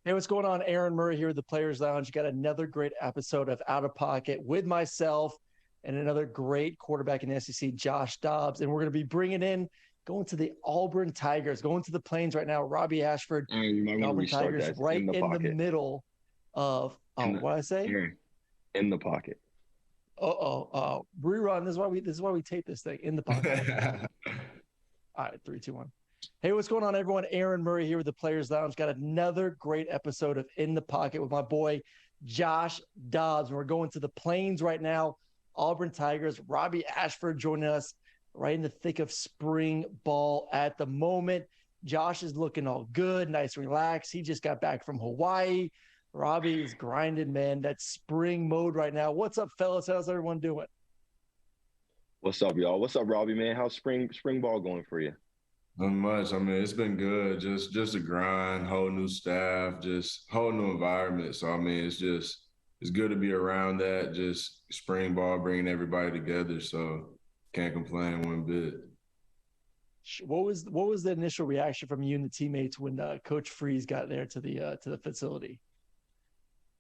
Hey, what's going on? Aaron Murray here with the Players Lounge. Got another great episode of Out of Pocket with myself and another great quarterback in the SEC, Josh Dobbs. And we're going to be going to the Auburn Tigers, going to the Plains right now. Robby Ashford, Aaron, you might the want to Auburn restart Tigers, that. It's right in the in the pocket. middle of, In the what did I say? Aaron, in the pocket. Rerun. This is why we tape this thing in the pocket. All right, 3, 2, 1. Hey, what's going on, everyone? Aaron Murray here with the Players Lounge. Got another great episode of In the Pocket with my boy, Josh Dobbs. And we're going to the Plains right now. Auburn Tigers, Robby Ashford joining us right in the thick of spring ball at the moment. Josh is looking all good, nice and relaxed. He just got back from Hawaii. Robby is grinding, man. That's spring mode right now. What's up, fellas? How's everyone doing? What's up, y'all? What's up, Robby, man? How's spring ball going for you? Not much. I mean, it's been good. Just a grind, whole new staff, just whole new environment. So I mean, it's good to be around that. Just spring ball, bringing everybody together. So can't complain one bit. What was the initial reaction from you and the teammates when Coach Freeze got there to the facility?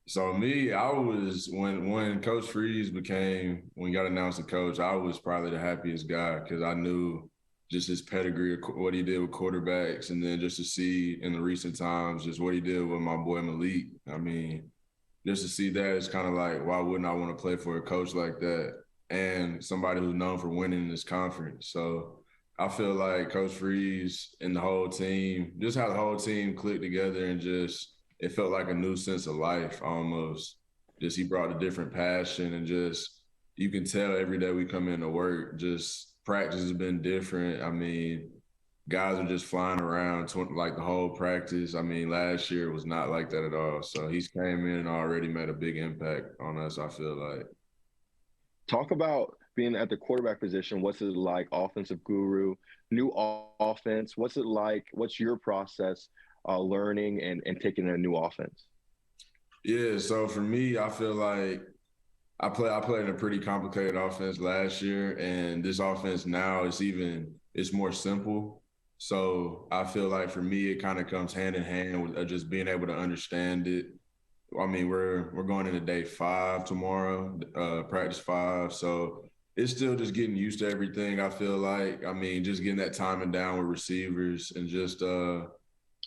So me, I was when Coach Freeze when he got announced as coach, I was probably the happiest guy because I knew just his pedigree, what he did with quarterbacks, and then just to see in the recent times just what he did with my boy Malik. I mean, just to see that is kind of like, why wouldn't I want to play for a coach like that and somebody who's known for winning in this conference? So I feel like Coach Freeze and the whole team, just how the whole team clicked together and just it felt like a new sense of life almost. Just he brought a different passion and just you can tell every day we come into work, just practice has been different. I mean, guys are just flying around like the whole practice. I mean, last year was not like that at all. So he's came in and already made a big impact on us, I feel like. Talk about being at the quarterback position. What's it like? Offensive guru, new offense. What's it like? What's your process learning and taking a new offense? Yeah, so for me, I feel like I played in a pretty complicated offense last year, and this offense now it's more simple. So I feel like for me, it kind of comes hand in hand with just being able to understand it. I mean, we're going into day 5 tomorrow, practice 5. So it's still just getting used to everything. I feel like, I mean, just getting that timing down with receivers and just still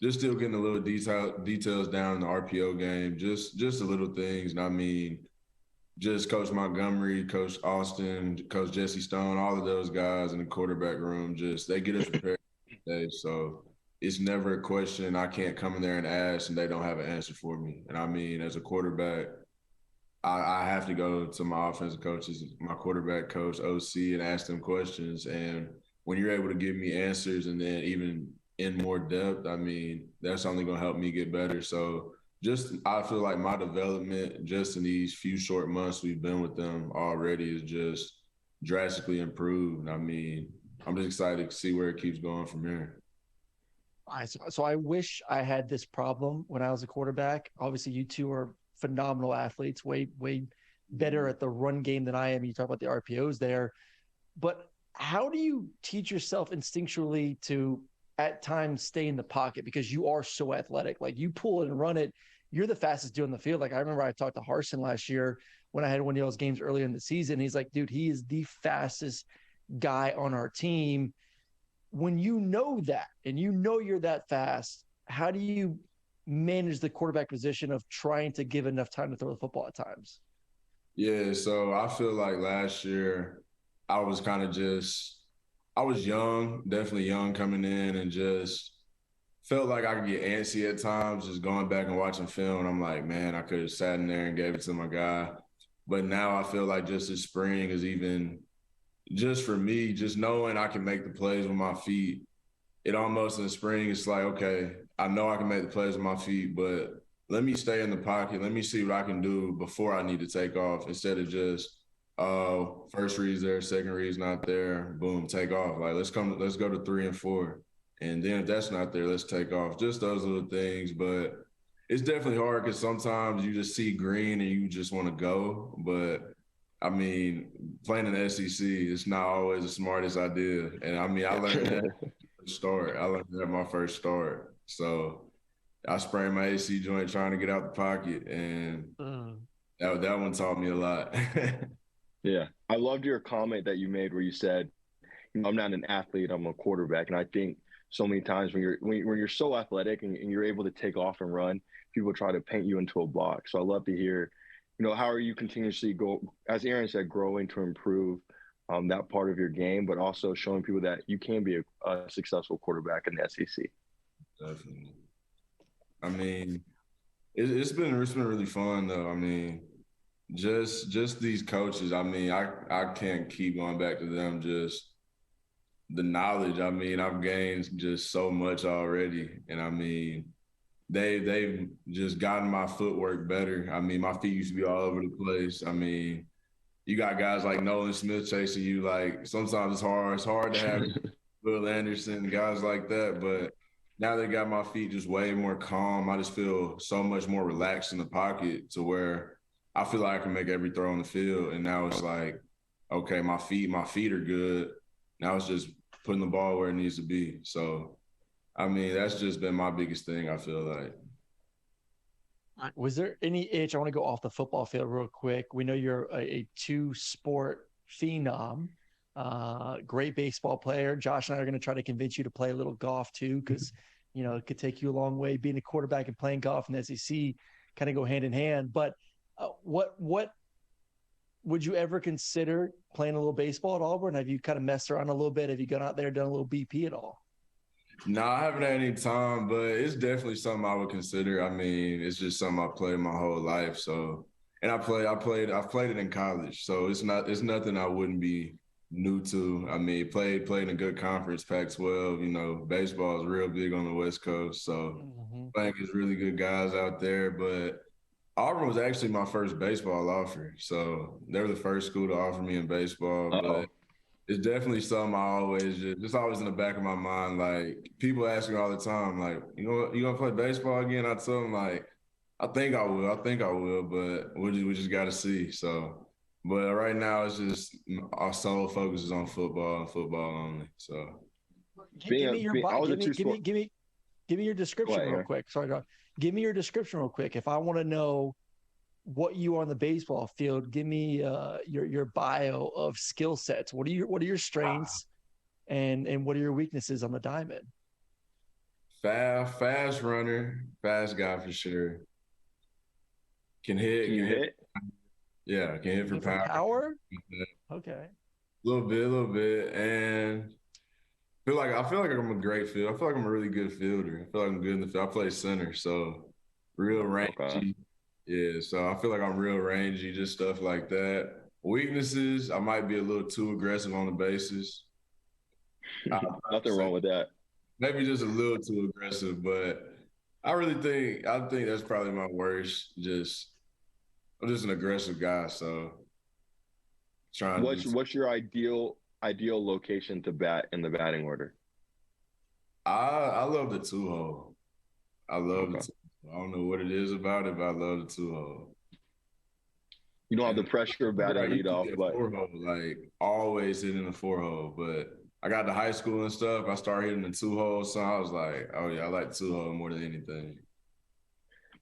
getting a little details down in the RPO game, just the little things. And I mean, just Coach Montgomery, Coach Austin, Coach Jesse Stone, all of those guys in the quarterback room, just they get us prepared today. So it's never a question I can't come in there and ask and they don't have an answer for me. And I mean, as a quarterback, I have to go to my offensive coaches, my quarterback coach, OC, and ask them questions. And when you're able to give me answers and then even in more depth, I mean, that's only going to help me get better. So I feel like my development just in these few short months we've been with them already is just drastically improved. I mean, I'm just excited to see where it keeps going from here. So I wish I had this problem when I was a quarterback. Obviously, you two are phenomenal athletes, way better at the run game than I am. You talk about the RPOs there, but how do you teach yourself instinctually to at times stay in the pocket because you are so athletic? Like you pull it and run it, you're the fastest dude on the field. Like I remember I talked to Harson last year when I had one of those games earlier in the season. He's like, dude, he is the fastest guy on our team. When you know that and you know you're that fast, how do you manage the quarterback position of trying to give enough time to throw the football at times? Yeah, so I feel like last year I was I was young, definitely young coming in and just felt like I could get antsy at times just going back and watching film. I'm like, man, I could have sat in there and gave it to my guy. But now I feel like just this spring is even just for me, just knowing I can make the plays with my feet. It almost in the spring, it's like, okay, I know I can make the plays with my feet, but let me stay in the pocket. Let me see what I can do before I need to take off instead of just, first read's there, second read's not there, boom, take off. Like, let's go to 3 and 4. And then if that's not there, let's take off. Just those little things. But it's definitely hard because sometimes you just see green and you just want to go. But I mean, playing in the SEC, it's not always the smartest idea. And I mean, I learned that start. I learned that my first start. So I sprained my AC joint trying to get out the pocket, and that one taught me a lot. Yeah. I loved your comment that you made where you said, I'm not an athlete, I'm a quarterback. And I think so many times when you're so athletic and you're able to take off and run, people try to paint you into a box. So I love to hear, how are you continuously as Aaron said, growing to improve that part of your game, but also showing people that you can be a successful quarterback in the SEC. Definitely. I mean, it's been really fun though. I mean, just these coaches. I mean, I can't keep going back to them. Just the knowledge. I mean, I've gained just so much already, and I mean, they've just gotten my footwork better. I mean, my feet used to be all over the place. I mean, you got guys like Nolan Smith chasing you. Like sometimes it's hard. It's hard to have Will Anderson, guys like that, but now they got my feet just way more calm. I just feel so much more relaxed in the pocket to where I feel like I can make every throw on the field. And now it's like, okay, my feet are good. Now it's just putting the ball where it needs to be. So, I mean, that's just been my biggest thing, I feel like. Was there any itch? I want to go off the football field real quick. We know you're a two-sport phenom, great baseball player. Josh and I are going to try to convince you to play a little golf too, because it could take you a long way. Being a quarterback and playing golf in the SEC kind of go hand in hand. But what would you ever consider playing a little baseball at Auburn? Have you kind of messed around a little bit? Have you gone out there and done a little BP at all? No, I haven't had any time, but it's definitely something I would consider. I mean, it's just something I played my whole life. So, and I've played it in college. So it's nothing I wouldn't be new to. I mean, played in a good conference, Pac-12. Baseball is real big on the West Coast. So playing against really good guys out there. But Auburn was actually my first baseball offer. So they were the first school to offer me in baseball. But it's definitely something I always just always in the back of my mind. Like people ask me all the time, like, you gonna play baseball again? I tell them like, I think I will, but we just got to see. So, but right now it's just our sole focus is on football and football only. So, give me your description real quick. Sorry, John. Give me your description real quick. If I want to know what you are on the baseball field, give me your bio of skill sets. What are your strengths and what are your weaknesses on the diamond? Fast runner, fast guy for sure. Can hit. Yeah, can hit for power. Okay. A little bit. And I feel like I'm a great fielder. I feel like I'm a really good fielder. I feel like I'm good in the field. I play center, so real rangy. Okay. Yeah, so I feel like I'm real rangy, just stuff like that. Weaknesses, I might be a little too aggressive on the bases. Nothing wrong with that. Maybe just a little too aggressive, but I think that's probably my worst. I'm just an aggressive guy, so What's your ideal location to bat in the batting order? I love the 2-hole. I love the 2-hole. I don't know what it is about it, but I love the 2-hole. You don't have the pressure of batting lead off, but 4-hole, like always hitting the 4-hole. But I got to high school and stuff. I started hitting the 2-hole, so I was like, oh yeah, I like the 2-hole more than anything.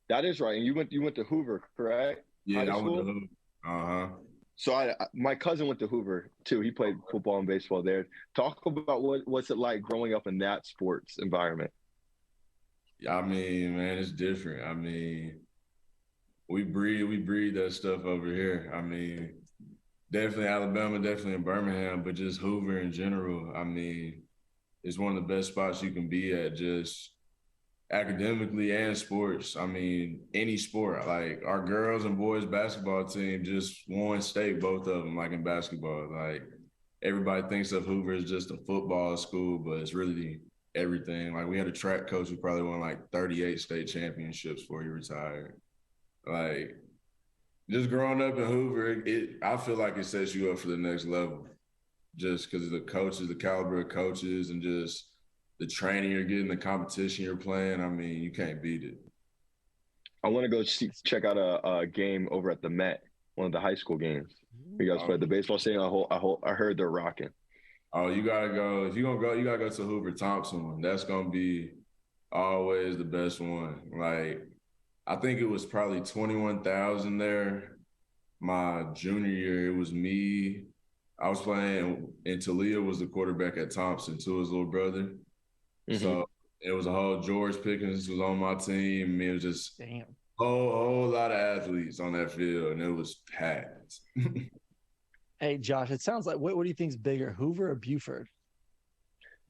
That is right. And you went to Hoover, correct? Yeah, I went to Hoover. So my cousin went to Hoover too. He played football and baseball there. Talk about what's it like growing up in that sports environment. I mean, man, it's different. I mean, we breed that stuff over here. I mean, definitely Alabama, definitely in Birmingham, but just Hoover in general. I mean, it's one of the best spots you can be at, just academically and sports. I mean, any sport. Like our girls and boys basketball team just won state, both of them, like in basketball. Like everybody thinks of Hoover as just a football school, but it's really everything. Like we had a track coach who probably won like 38 state championships before he retired. Like just growing up in Hoover, I feel like it sets you up for the next level, just because of the coaches, the caliber of coaches, and just the training you're getting, the competition you're playing. I mean, you can't beat it. I want to go check out a game over at the Met, one of the high school games. You guys play the baseball stadium. I heard they're rocking. Oh, you gotta go. If you're gonna go, you gotta go to Hoover Thompson one. That's gonna be always the best one. Like, I think it was probably 21,000 there. My junior year, it was me. I was playing, and Talia was the quarterback at Thompson, too, his little brother. So it was a whole George Pickens was on my team. It was just Damn. a whole lot of athletes on that field, and it was packed. Hey, Josh, it sounds like what do you think is bigger, Hoover or Buford?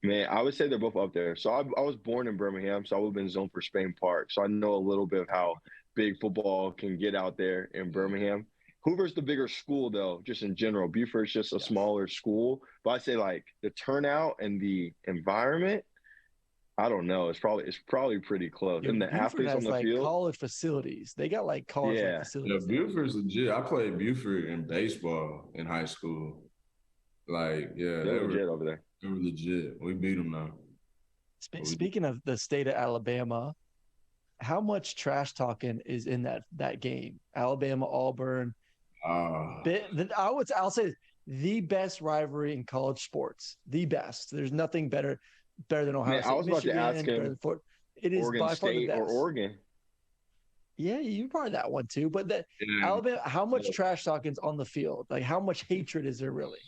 Man, I would say they're both up there. So I was born in Birmingham, so I would have been zoned for Spain Park. So I know a little bit of how big football can get out there in Birmingham. Hoover's the bigger school, though, just in general. Buford's just a smaller school. But I'd say, like, the turnout and the environment, I don't know. It's probably pretty close. And the Buford athletes has on the like field. college facilities. They got like college like Yeah. Yeah, facilities. Buford's legit. I played Buford in baseball in high school. Like, yeah, They're legit over there. they were legit. We beat them now. Speaking of the state of Alabama, how much trash talking is in that game? Alabama, Auburn. I'll say the best rivalry in college sports. The best. There's nothing better than Ohio Man, State. I was about to ask Michigan, him it is Oregon by far the State or best. Oregon. Yeah, you probably that one too. But Yeah. Alabama, how much trash talking's on the field? Like how much hatred is there really?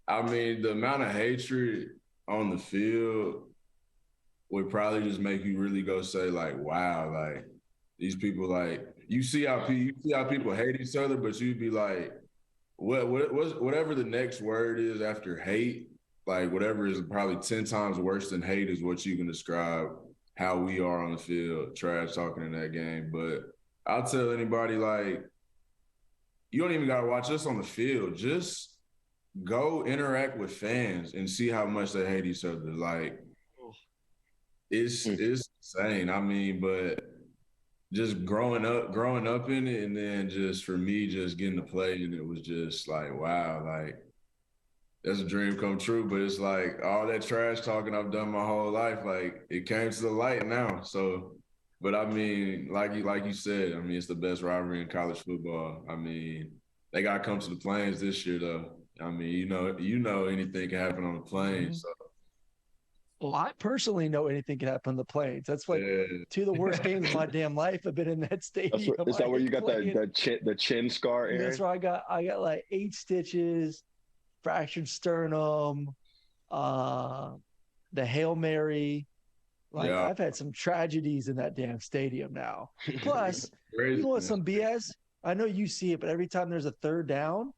I mean, the amount of hatred on the field would probably just make you really go say, like, wow, like these people, like you see how people hate each other, but you'd be like, whatever the next word is after hate, like whatever is probably 10 times worse than hate is what you can describe how we are on the field, trash talking in that game. But I'll tell anybody, like, you don't even got to watch us on the field. Just go interact with fans and see how much they hate each other. Like, it's insane. I mean, but just growing up in it, and then just for me, just getting to play, and it was just like, wow, like that's a dream come true. But it's like all that trash talking I've done my whole life, like it came to the light now. So, but I mean, like you said, I mean, it's the best rivalry in college football. I mean, they got to come to the Plains this year, though. I mean, you know, anything can happen on the Plains. So. Well, I personally know anything can happen on the Plains. That's like two of the worst games of my damn life have been in that stadium. Is that where you got the chin scar, Aaron? That's where I got like 8 stitches, fractured sternum, the Hail Mary. Like I've had some tragedies in that damn stadium now. Plus, you know what? Some BS. I know you see it, but every time there's a third down,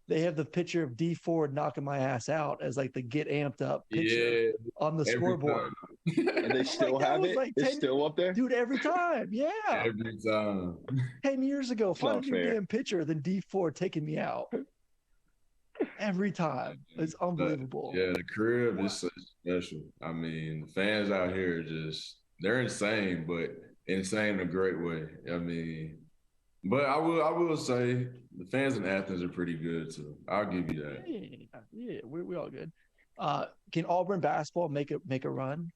they have the picture of D Ford knocking my ass out as like the get amped up picture on the scoreboard. And they still have it? Like it's still up there? Dude, every time. Yeah. Every time. 10 years ago, find a new damn picture than D Ford taking me out. Every time. It's unbelievable. Yeah, the crib is so special. I mean, the fans out here they're insane, but insane in a great way. I mean, but I will say the fans in Athens are pretty good too. I'll give you that. Yeah, we're all good. Can Auburn basketball make a run?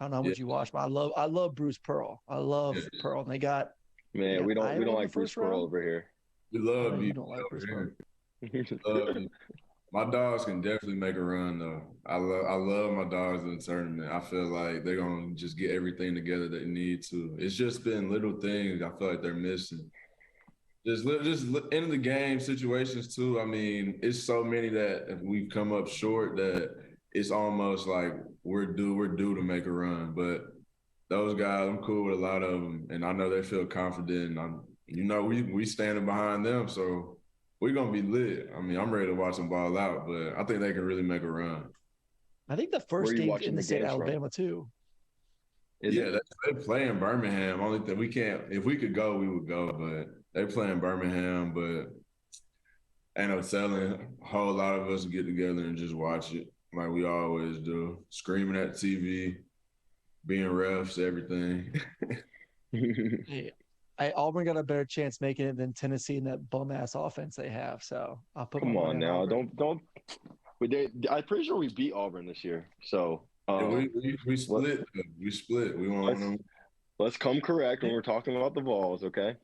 I don't know how much you watch, but I love Bruce Pearl. I love Pearl, and they got we don't like Bruce Pearl over here. We love you. Don't like Bruce Pearl. My dogs can definitely make a run though. I love my dogs in the tournament. I feel like they're gonna just get everything together they need to. It's just been little things I feel like they're missing. Just end of the game situations too. I mean, it's so many that if we've come up short that it's almost like we're due to make a run. But those guys, I'm cool with a lot of them, and I know they feel confident. We standing behind them, so we're gonna be lit. I mean, I'm ready to watch them ball out, but I think they can really make a run. I think the first game in the state of Alabama too. They play in Birmingham. Only thing we can't, if we could go, we would go, but they play in Birmingham. But ain't no telling. A whole lot of us get together and just watch it like we always do, screaming at the TV, being refs, everything. Auburn got a better chance making it than Tennessee in that bum ass offense they have. So I'll put. Come on now, don't. I'm pretty sure we beat Auburn this year. So we split. We split. We want them. Let's come correct when we're talking about the Vols, okay?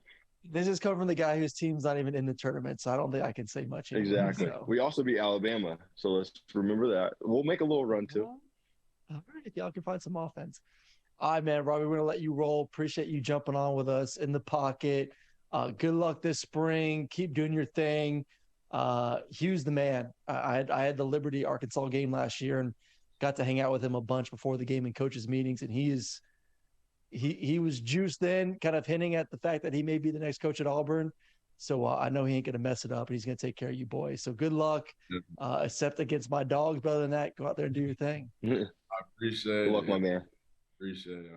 This is coming from the guy whose team's not even in the tournament, so I don't think I can say much. Exactly. We also beat Alabama, so let's remember that. We'll make a little run too. All right, if y'all can find some offense. All right, man, Robbie, we're gonna let you roll. Appreciate you jumping on with us in the pocket. Good luck this spring. Keep doing your thing. Hugh's the man. I had the Liberty Arkansas game last year and got to hang out with him a bunch before the game in coaches meetings, and he was juiced then, kind of hinting at the fact that he may be the next coach at Auburn. So I know he ain't gonna mess it up, and he's gonna take care of you boys. So good luck. Except against my dogs. But other than that, go out there and do your thing. I appreciate it. Good luck, my man. Appreciate it.